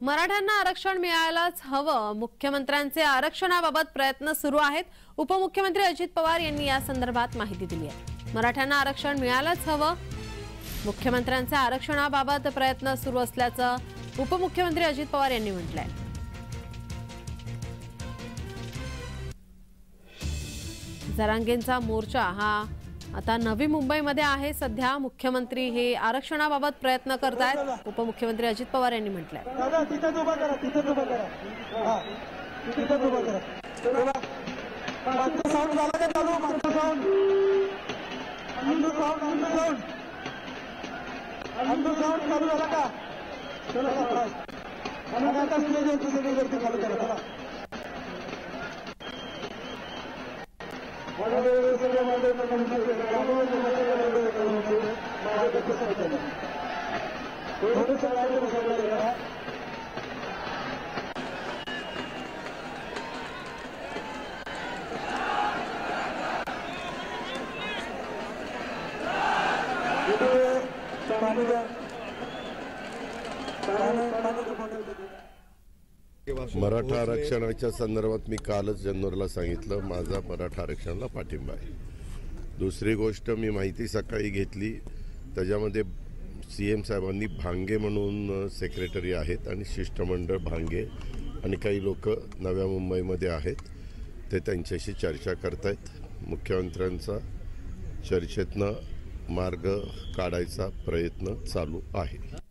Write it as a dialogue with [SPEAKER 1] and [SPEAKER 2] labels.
[SPEAKER 1] मराठ्यांना आरक्षण मिळायलाच हवं, मुख्यमंत्र्यांचे आरक्षणाबाबत प्रयत्न सुरू आहेत। उपमुख्यमंत्री अजित पवार यांनी या संदर्भात माहिती दिली आहे। मराठ्यांना आरक्षण मिळायलाच हवं, मुख्यमंत्र्यांचे आरक्षणाबाबत प्रयत्न सुरू असल्याचं उपमुख्यमंत्री अजित पवार यांनी म्हटलंय। जरांगेंचा मोर्चा हा आता नवी मुंबईमध्ये आहे। सध्या मुख्यमंत्री हे आरक्षणाबाबत प्रयत्न करतायत। उपमुख्यमंत्री अजित पवार यांनी म्हटलंय।
[SPEAKER 2] मराठा आरक्षणाच्या संदर्भात मी कालच जनरलला सांगितलं, माझा मराठा आरक्षणाला पाठिंबा आहे। दुसरी गोष्ट, मी माहिती सकाळी घेतली, त्याच्यामध्ये सीएम साहेबांनी भांगे म्हणून सेक्रेटरी आहेत आणि शिष्टमंडळ भांगे आणि काही लोक नव्या मुंबईमध्ये आहेत, ते त्यांच्याशी चर्चा करतायत। मुख्यमंत्र्यांचा चर्चेतनं मार्ग काढायचा प्रयत्न चालू आहे।